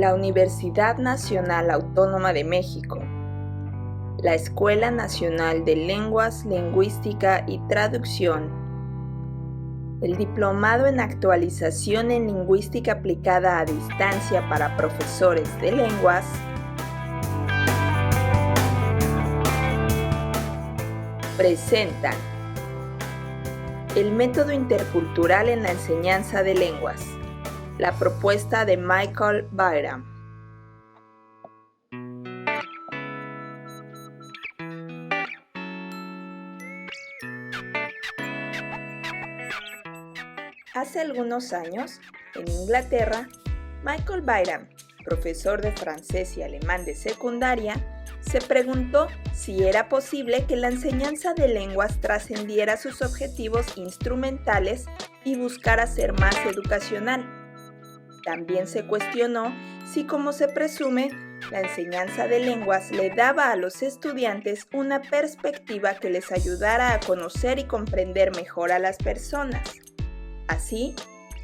la Universidad Nacional Autónoma de México, la Escuela Nacional de Lenguas, Lingüística y Traducción, el Diplomado en Actualización en Lingüística Aplicada a Distancia para Profesores de Lenguas, presentan el método intercultural en la enseñanza de lenguas, la propuesta de Michael Byram. Hace algunos años, en Inglaterra, Michael Byram, profesor de francés y alemán de secundaria, se preguntó si era posible que la enseñanza de lenguas trascendiera sus objetivos instrumentales y buscara ser más educacional. También se cuestionó si, como se presume, la enseñanza de lenguas le daba a los estudiantes una perspectiva que les ayudara a conocer y comprender mejor a las personas. Así,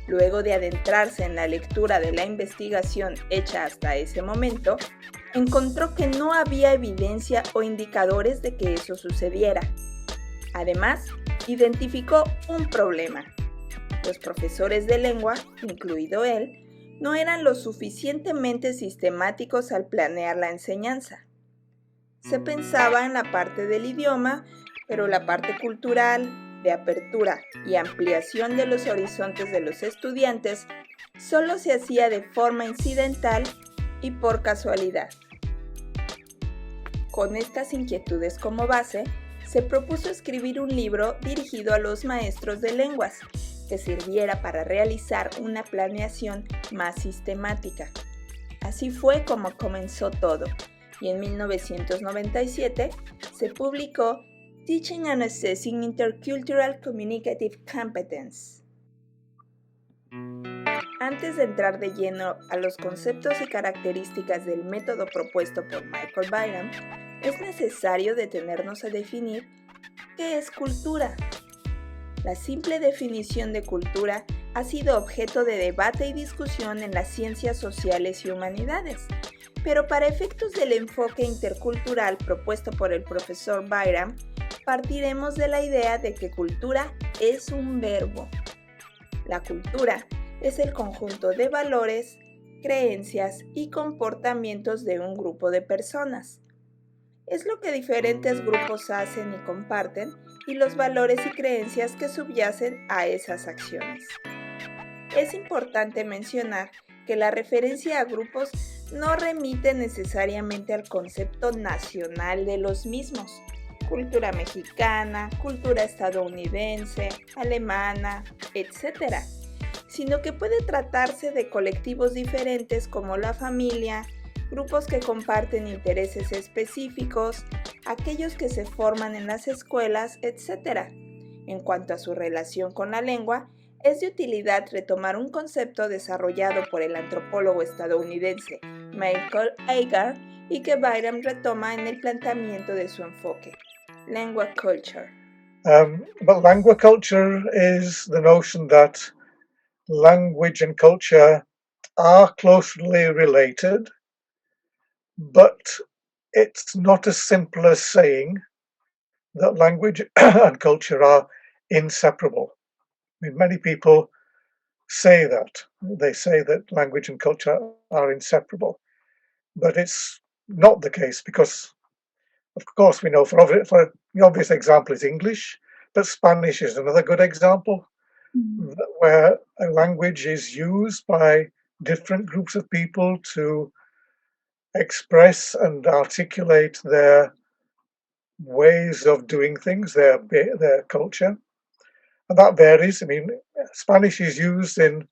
luego de adentrarse en la lectura de la investigación hecha hasta ese momento, encontró que no había evidencia o indicadores de que eso sucediera. Además, identificó un problema. Los profesores de lengua, incluido él, no eran lo suficientemente sistemáticos al planear la enseñanza. Se pensaba en la parte del idioma, pero la parte cultural, de apertura y ampliación de los horizontes de los estudiantes solo se hacía de forma incidental y por casualidad. Con estas inquietudes como base, se propuso escribir un libro dirigido a los maestros de lenguas, que sirviera para realizar una planeación más sistemática. Así fue como comenzó todo, y en 1997 se publicó Teaching and Assessing Intercultural Communicative Competence. Antes de entrar de lleno a los conceptos y características del método propuesto por Michael Byram, es necesario detenernos a definir ¿qué es cultura? La simple definición de cultura ha sido objeto de debate y discusión en las ciencias sociales y humanidades, pero para efectos del enfoque intercultural propuesto por el profesor Byram, partiremos de la idea de que cultura es un verbo. La cultura es el conjunto de valores, creencias y comportamientos de un grupo de personas. Es lo que diferentes grupos hacen y comparten y los valores y creencias que subyacen a esas acciones. Es importante mencionar que la referencia a grupos no remite necesariamente al concepto nacional de los mismos. Cultura mexicana, cultura estadounidense, alemana, etc., sino que puede tratarse de colectivos diferentes como la familia, grupos que comparten intereses específicos, aquellos que se forman en las escuelas, etc. En cuanto a su relación con la lengua, es de utilidad retomar un concepto desarrollado por el antropólogo estadounidense Michael Byram y que Byram retoma en el planteamiento de su enfoque. Language culture. But language culture is the notion that language and culture are closely related, but it's not as simple as saying that language and culture are inseparable. I mean, many people say that. They say that language and culture are inseparable, but it's not the case because, of course, we know for the obvious example is English, but Spanish is another good example where a language is used by different groups of people to express and articulate their ways of doing things, their culture, and that varies. I mean, Spanish is used in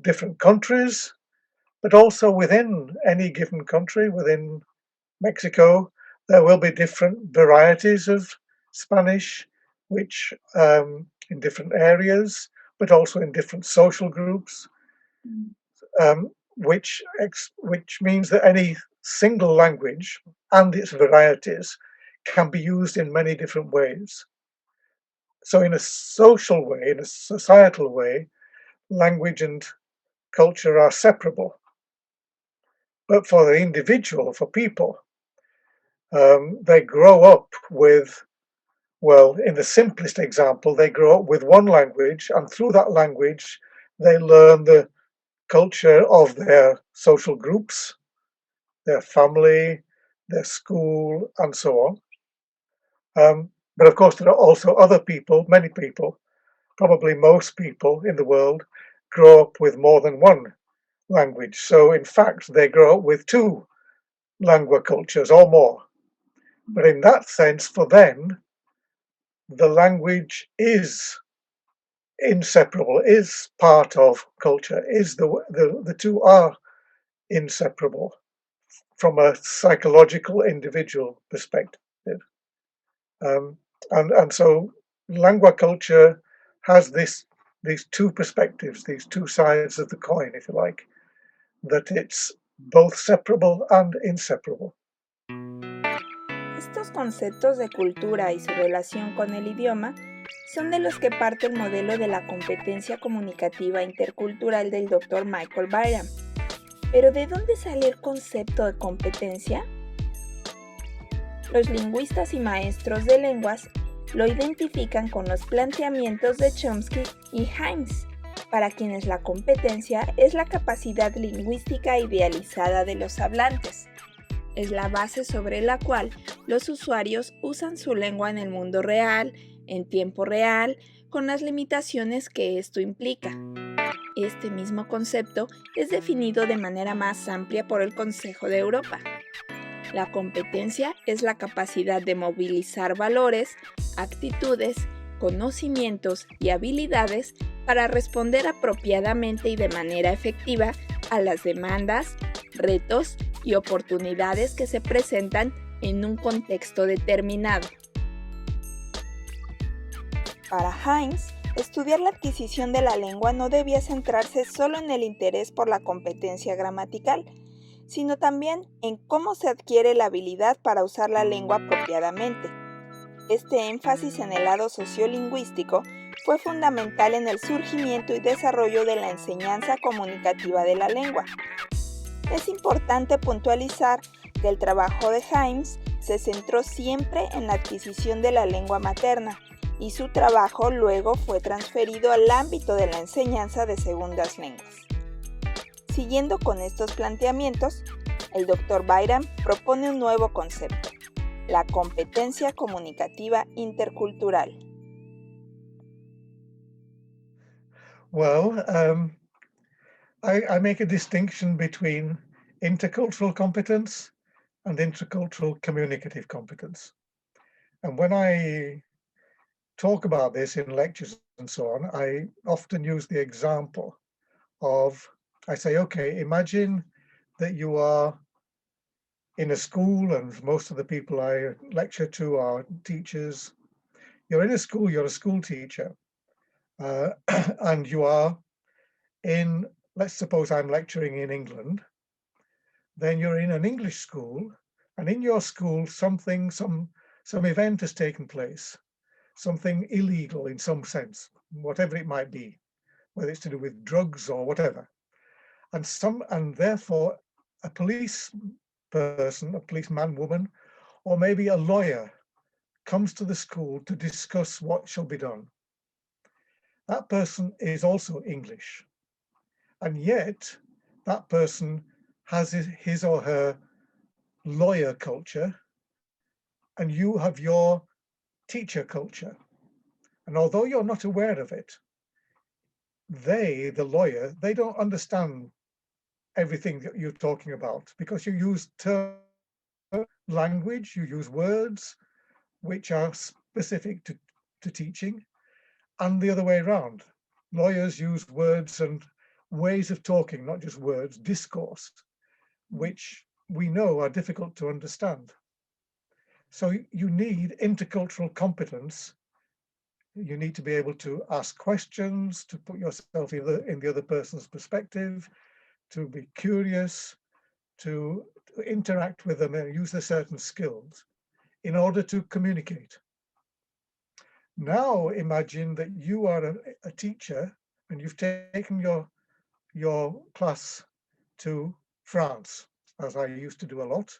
different countries, but also within any given country, within Mexico, there will be different varieties of Spanish, which in different areas, but also in different social groups, which means that any single language and its varieties can be used in many different ways. So in a social way, in a societal way, language and culture are separable. But for the individual, for people, they grow up with, well, in the simplest example, they grow up with one language, and through that language, they learn the culture of their social groups, their family, their school, and so on. But of course, there are also other people, many people, probably most people in the world, grow up with more than one language. So, in fact, they grow up with two lingua cultures or more. But in that sense, for them, the language is inseparable, is part of culture, is the two are inseparable from a psychological individual perspective. Um, and so lingua culture has these two perspectives, these two sides of the coin, if you like, that it's both separable and inseparable. Estos conceptos de cultura y su relación con el idioma son de los que parte el modelo de la competencia comunicativa intercultural del Dr. Michael Byram. Pero ¿de dónde sale el concepto de competencia? Los lingüistas y maestros de lenguas lo identifican con los planteamientos de Chomsky y Himes, para quienes la competencia es la capacidad lingüística idealizada de los hablantes. Es la base sobre la cual los usuarios usan su lengua en el mundo real, en tiempo real, con las limitaciones que esto implica. Este mismo concepto es definido de manera más amplia por el Consejo de Europa. La competencia es la capacidad de movilizar valores, actitudes, conocimientos y habilidades para responder apropiadamente y de manera efectiva a las demandas, retos y oportunidades que se presentan en un contexto determinado. Para Himes, estudiar la adquisición de la lengua no debía centrarse solo en el interés por la competencia gramatical, sino también en cómo se adquiere la habilidad para usar la lengua apropiadamente. Este énfasis en el lado sociolingüístico fue fundamental en el surgimiento y desarrollo de la enseñanza comunicativa de la lengua. Es importante puntualizar que el trabajo de Himes se centró siempre en la adquisición de la lengua materna y su trabajo luego fue transferido al ámbito de la enseñanza de segundas lenguas. Siguiendo con estos planteamientos, el Dr. Byram propone un nuevo concepto, la competencia comunicativa intercultural. Well, I make a distinction between intercultural competence and intercultural communicative competence. And when I talk about this in lectures and so on, I often use the example of, I say, okay, imagine that you are in a school and most of the people I lecture to are teachers. You're in a school, you're a school teacher, and you are in, let's suppose I'm lecturing in England, then you're in an English school, and in your school some event has taken place, something illegal in some sense, whatever it might be, whether it's to do with drugs or whatever. And therefore a police person, a policeman, woman, or maybe a lawyer comes to the school to discuss what shall be done. That person is also English. And yet that person has his or her lawyer culture, and you have your teacher culture. And although you're not aware of it, they, the lawyer, they don't understand everything that you're talking about because you use language, you use words which are specific to teaching, and the other way around. Lawyers use words and ways of talking, not just words, discourse, which we know are difficult to understand. So you need intercultural competence. You need to be able to ask questions, to put yourself in the other person's perspective, to be curious, to interact with them and use the certain skills in order to communicate. Now imagine that you are a teacher and you've taken your class to France, as I used to do a lot.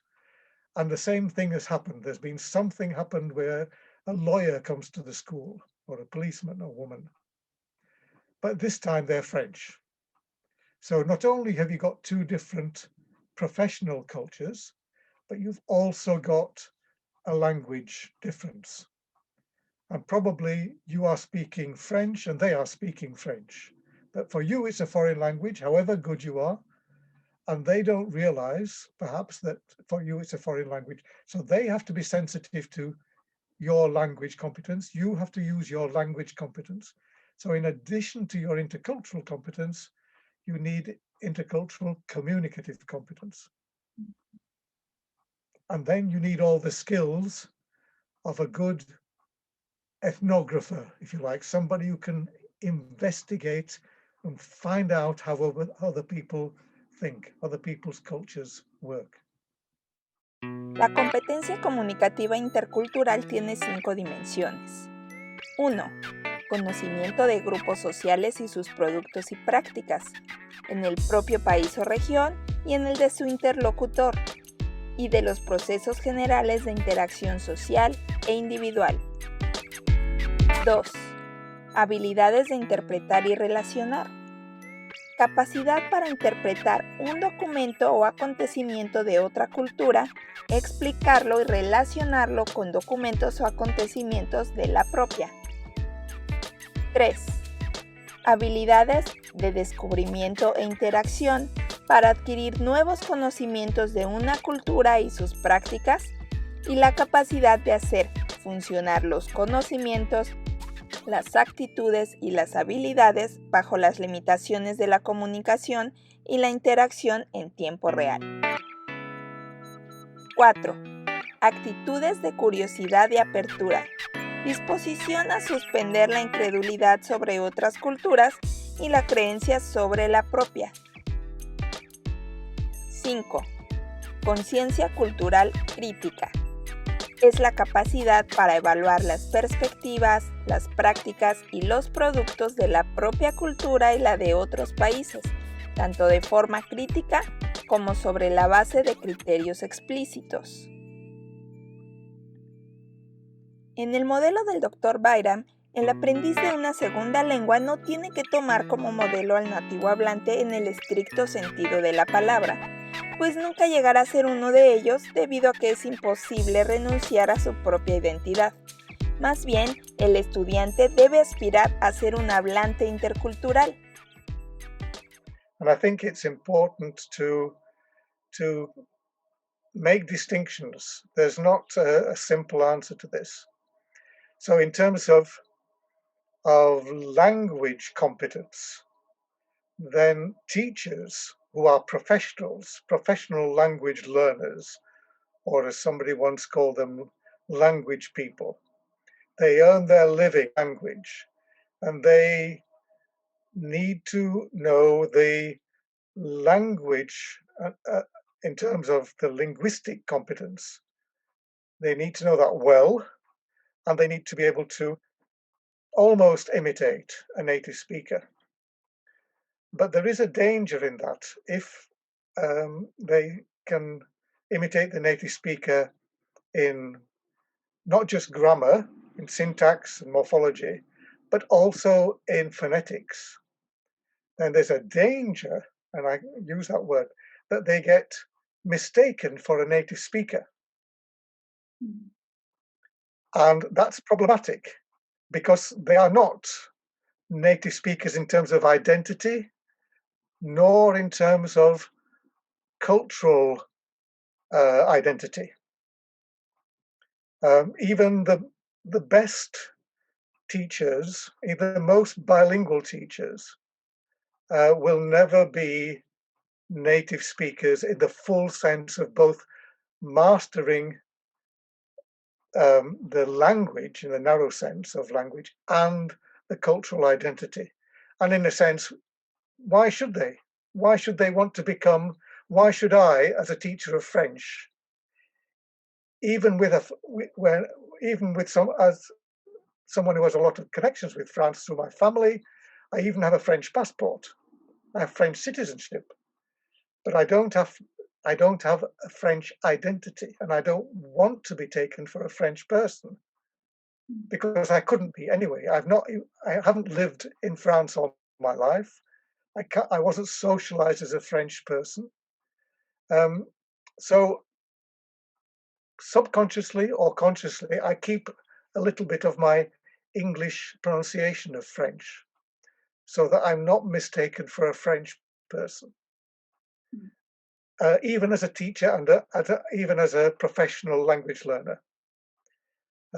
And the same thing has happened. There's been something happened where a lawyer comes to the school, or a policeman or woman, but this time they're French. So not only have you got two different professional cultures, but you've also got a language difference. And probably you are speaking French and they are speaking French. But for you, it's a foreign language, however good you are. And they don't realize perhaps that for you, it's a foreign language. So they have to be sensitive to your language competence. You have to use your language competence. So in addition to your intercultural competence, you need intercultural communicative competence. And then you need all the skills of a good ethnographer, if you like, somebody who can investigate and find out how other people think, other people's cultures work. La competencia comunicativa intercultural tiene 5 dimensiones. 1. Conocimiento de grupos sociales y sus productos y prácticas, en el propio país o región y en el de su interlocutor, y de los procesos generales de interacción social e individual. 2. Habilidades de interpretar y relacionar. Capacidad para interpretar un documento o acontecimiento de otra cultura, explicarlo y relacionarlo con documentos o acontecimientos de la propia. 3. Habilidades de descubrimiento e interacción para adquirir nuevos conocimientos de una cultura y sus prácticas, y la capacidad de hacer funcionar los conocimientos, las actitudes y las habilidades bajo las limitaciones de la comunicación y la interacción en tiempo real. 4. Actitudes de curiosidad y apertura. Disposición a suspender la incredulidad sobre otras culturas y la creencia sobre la propia. 5. Conciencia cultural crítica. Es la capacidad para evaluar las perspectivas, las prácticas y los productos de la propia cultura y la de otros países, tanto de forma crítica como sobre la base de criterios explícitos. En el modelo del Dr. Byram, el aprendiz de una segunda lengua no tiene que tomar como modelo al nativo hablante en el estricto sentido de la palabra, pues nunca llegará a ser uno de ellos debido a que es imposible renunciar a su propia identidad. Más bien, el estudiante debe aspirar a ser un hablante intercultural. And I think it's important to make distinctions. There's not a simple answer to this. So in terms of language competence, then teachers who are professionals, professional language learners, or as somebody once called them, language people, they earn their living language, and they need to know the language in terms of the linguistic competence. They need to know that well, and they need to be able to almost imitate a native speaker. But there is a danger in that. If they can imitate the native speaker in not just grammar, in syntax and morphology, but also in phonetics, then there's a danger, and I use that word, that they get mistaken for a native speaker. And that's problematic because they are not native speakers in terms of identity, nor in terms of cultural identity. Even the best teachers, even the most bilingual teachers, will never be native speakers in the full sense of both mastering the language in the narrow sense of language and the cultural identity. And in a sense, why should they? Why should they want to become? Why should I, as a teacher of French, even with someone who has a lot of connections with France through my family, I even have a French passport. I have French citizenship, but I don't have I don't have a French identity, and I don't want to be taken for a French person because I couldn't be anyway. I haven't lived in France all my life. I wasn't socialized as a French person. Um, so subconsciously or consciously, I keep a little bit of my English pronunciation of French so that I'm not mistaken for a French person. Even as a teacher and even as a professional language learner.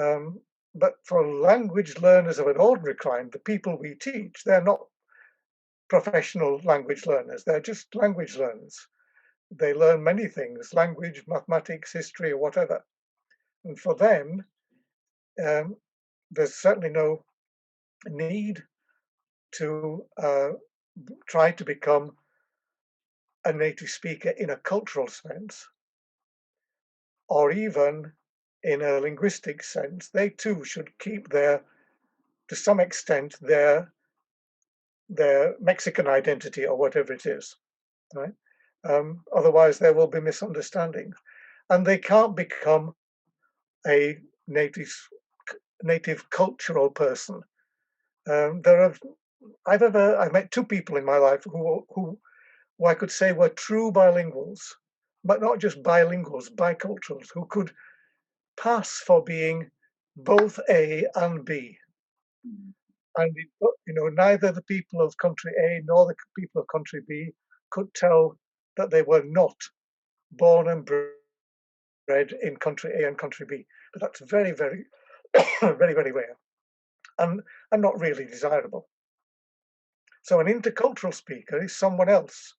Um, but for language learners of an ordinary kind, the people we teach, they're not professional language learners. They're just language learners. They learn many things, language, mathematics, history, or whatever. And for them, there's certainly no need to try to become a native speaker in a cultural sense, or even in a linguistic sense. They too should keep to some extent, their Mexican identity or whatever it is, right? Otherwise, there will be misunderstandings, and they can't become a native cultural person. I've met two people in my life who I could say were true bilinguals, but not just bilinguals, biculturals, who could pass for being both A and B. And neither the people of country A nor the people of country B could tell that they were not born and bred in country A and country B. But that's very, very, very, very rare, and not really desirable. So an intercultural speaker is someone else.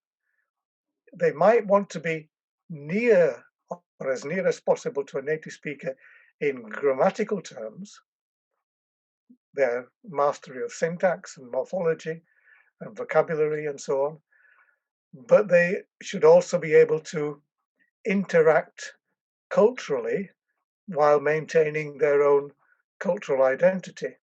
They might want to be near or as near as possible to a native speaker in grammatical terms, their mastery of syntax and morphology and vocabulary and so on, but they should also be able to interact culturally while maintaining their own cultural identity.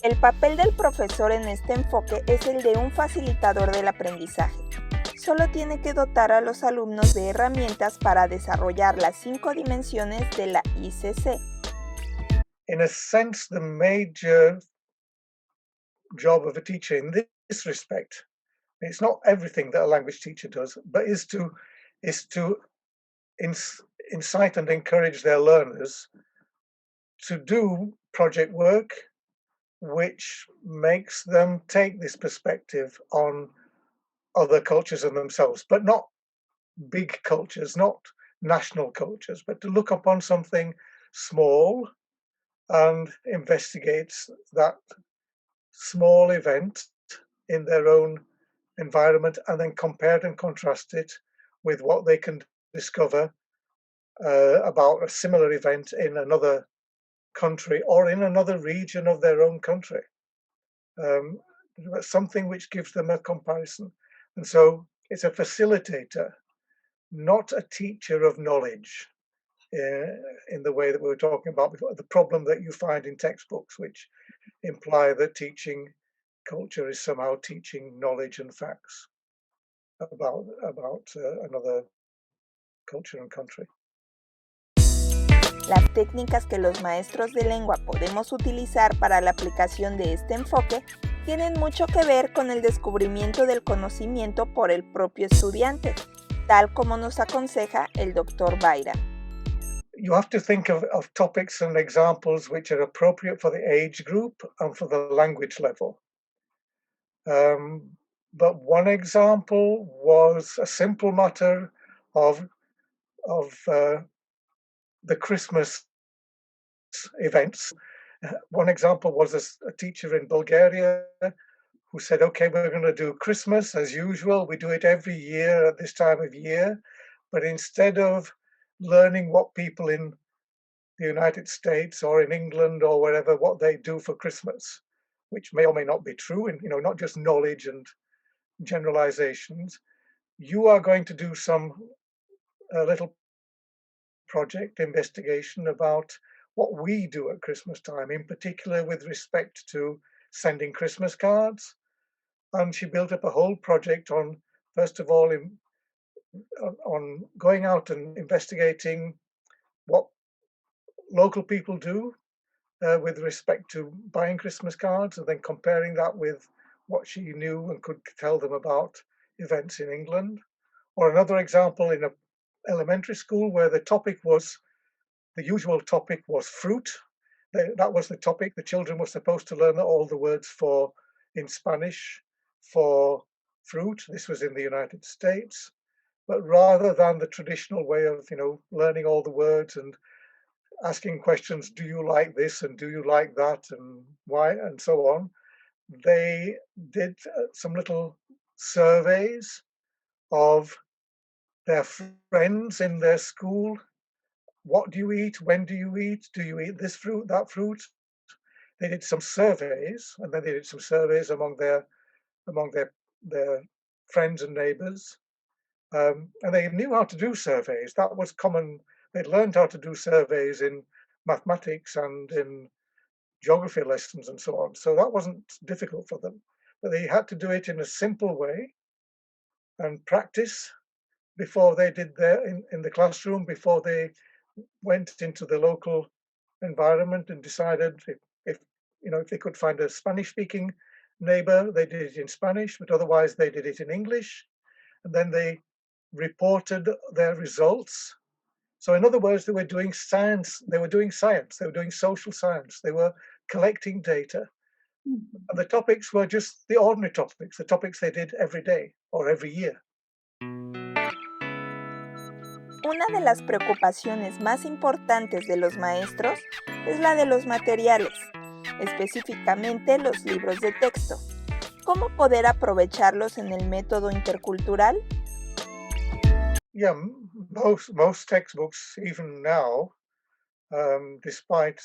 El papel del profesor en este enfoque es el de un facilitador del aprendizaje. Solo tiene que dotar a los alumnos de herramientas para desarrollar las 5 dimensiones de la ICC. In a sense, the major job of a teacher in this respect, it's not everything that a language teacher does, but is to incite and encourage their learners to do project work which makes them take this perspective on other cultures and themselves, but not big cultures, not national cultures, but to look upon something small and investigate that small event in their own environment, and then compare and contrast it with what they can discover about a similar event in another country or in another region of their own country. Something which gives them a comparison. And so it's a facilitator, not a teacher of knowledge in the way that we were talking about before, the problem that you find in textbooks, which imply that teaching culture is somehow teaching knowledge and facts about another culture and country. Las técnicas que los maestros de lengua podemos utilizar para la aplicación de este enfoque tienen mucho que ver con el descubrimiento del conocimiento por el propio estudiante, tal como nos aconseja el Dr. Byram. You have to think of topics and examples which are appropriate for the age group and for the language level. But one example was a simple matter of the Christmas events. One example was a teacher in Bulgaria who said, okay, we're going to do Christmas as usual. We do it every year at this time of year. But instead of learning what people in the United States or in England or wherever, what they do for Christmas, which may or may not be true, and not just knowledge and generalizations, you are going to do some little project investigation about what we do at Christmas time, in particular with respect to sending Christmas cards. and she built up a whole project on, first of all, on going out and investigating what local people do with respect to buying Christmas cards, and then comparing that with what she knew and could tell them about events in England. Or another example in an elementary school where the usual topic was fruit. That was the topic. The children were supposed to learn all the words in Spanish for fruit. This was in the United States. But rather than the traditional way of, learning all the words and asking questions, do you like this and do you like that and why and so on, they did some little surveys of their friends in their school. What do you eat? When do you eat? Do you eat this fruit, that fruit? They did some surveys, and then they did some surveys among their friends and neighbours, and they knew how to do surveys. That was common. They'd learned how to do surveys in mathematics and in geography lessons and so on. So that wasn't difficult for them, but they had to do it in a simple way and practice before they did in the classroom, before they went into the local environment and decided if they could find a Spanish-speaking neighbor, they did it in Spanish, but otherwise they did it in English, and then they reported their results. So in other words, they were doing science, they were doing social science, they were collecting data. And the topics were just the ordinary topics, the topics they did every day or every year. Una de las preocupaciones más importantes de los maestros es la de los materiales, específicamente los libros de texto. ¿Cómo poder aprovecharlos en el método intercultural? Yeah, most textbooks, even now, despite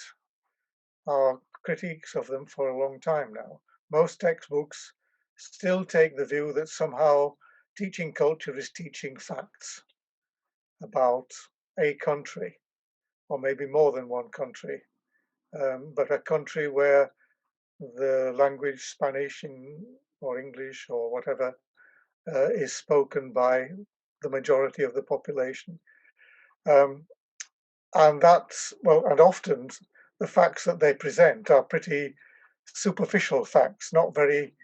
our critiques of them for a long time now, most textbooks still take the view that somehow teaching culture is teaching facts about a country, or maybe more than one country, but a country where the language Spanish or English or whatever is spoken by the majority of the population. And often the facts that they present are pretty superficial facts, not very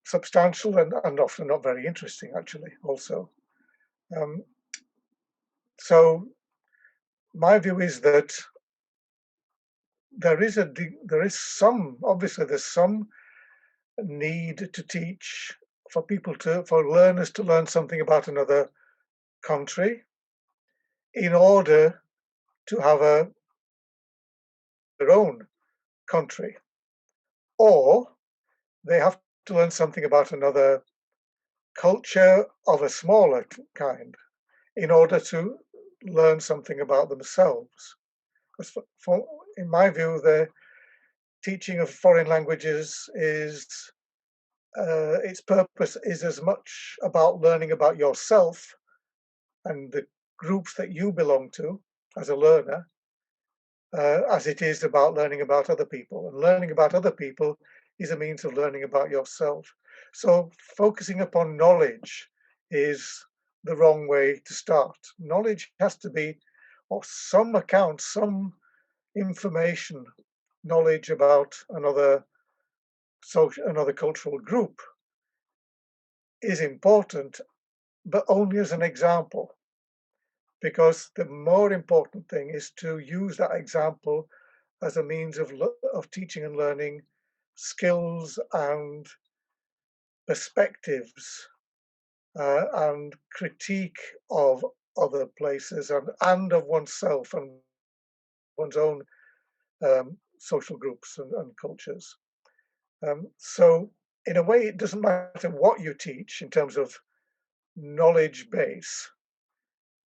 substantial, and often not very interesting, actually, also. So my view is that there's some need to teach for learners to learn something about another country in order to have their own country, or they have to learn something about another culture of a smaller kind in order to learn something about themselves. Because in my view, the teaching of foreign languages its purpose is as much about learning about yourself and the groups that you belong to as a learner, as it is about learning about other people. And learning about other people is a means of learning about yourself. So focusing upon knowledge is the wrong way to start. Knowledge has to be, or some account, some information, knowledge about another cultural group is important, but only as an example. Because the more important thing is to use that example as a means of teaching and learning skills and perspectives and critique of other places and of oneself and one's own social groups and cultures. So in a way, it doesn't matter what you teach in terms of knowledge base.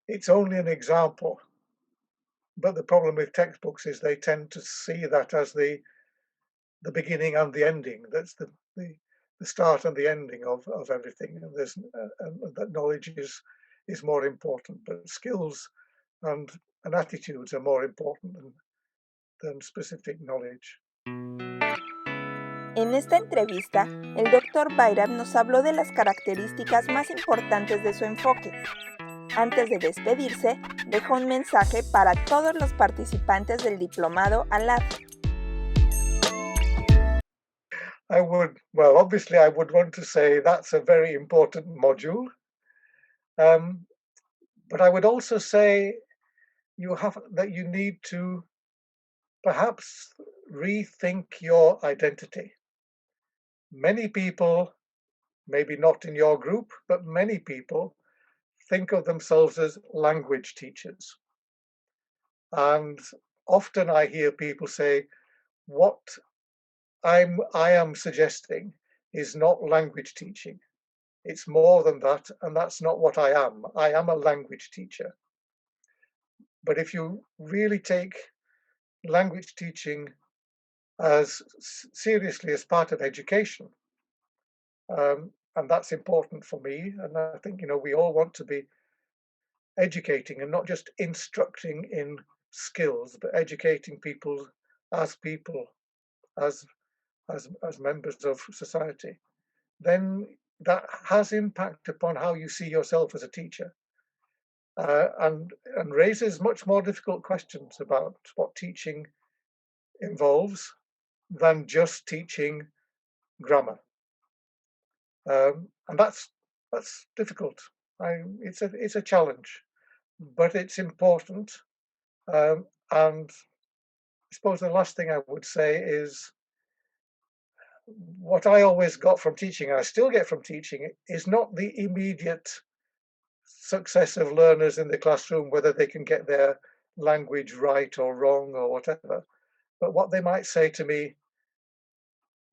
It's only an example. But the problem with textbooks is they tend to see that as the beginning and the ending. That's the start and the ending of everything. And that knowledge is more important, but skills and attitudes are more important than specific knowledge. En esta entrevista, el Dr. Byram nos habló de las características más importantes de su enfoque. Antes de despedirse, dejó un mensaje para todos los participantes del diplomado ALAD. Obviously I would want to say that's a very important module. But I would also say you need to perhaps rethink your identity. Many people, maybe not in your group, but many people think of themselves as language teachers. And often I hear people say, what I am suggesting is not language teaching. It's more than that, and that's not what I am. I am a language teacher. But if you really take language teaching as seriously as part of education, and that's important for me, and I think, we all want to be educating and not just instructing in skills, but educating people, as members of society, then that has impact upon how you see yourself as a teacher, and raises much more difficult questions about what teaching involves than just teaching grammar, and that's difficult. It's a challenge, but it's important. And I suppose the last thing I would say is, what I always got from teaching, and I still get from teaching, is not the immediate success of learners in the classroom, whether they can get their language right or wrong or whatever, but what they might say to me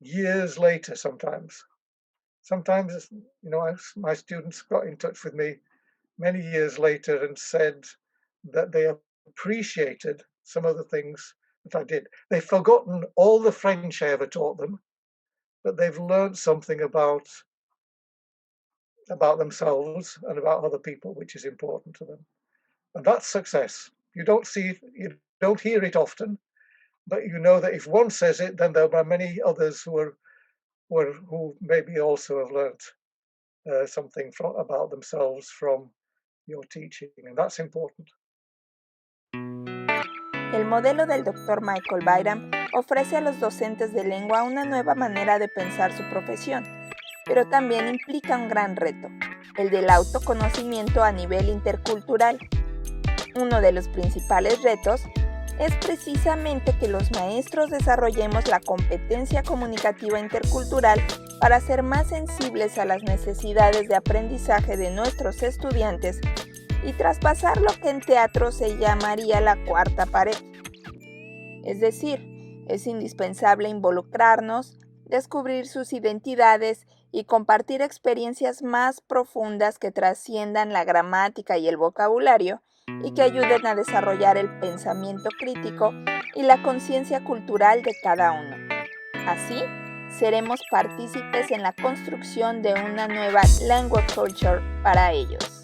years later. Sometimes, my students got in touch with me many years later and said that they appreciated some of the things that I did. They've forgotten all the French I ever taught them, but they've learned something about themselves and about other people, which is important to them. And that's success. You don't hear it often, but you know that if one says it, then there are many others who maybe also have learned something about themselves from your teaching, and that's important. El modelo del Dr. Michael Byram ofrece a los docentes de lengua una nueva manera de pensar su profesión, pero también implica un gran reto, el del autoconocimiento a nivel intercultural. Uno de los principales retos es precisamente que los maestros desarrollemos la competencia comunicativa intercultural para ser más sensibles a las necesidades de aprendizaje de nuestros estudiantes y traspasar lo que en teatro se llamaría la cuarta pared. Es decir, es indispensable involucrarnos, descubrir sus identidades y compartir experiencias más profundas que trasciendan la gramática y el vocabulario y que ayuden a desarrollar el pensamiento crítico y la conciencia cultural de cada uno. Así, seremos partícipes en la construcción de una nueva language culture para ellos.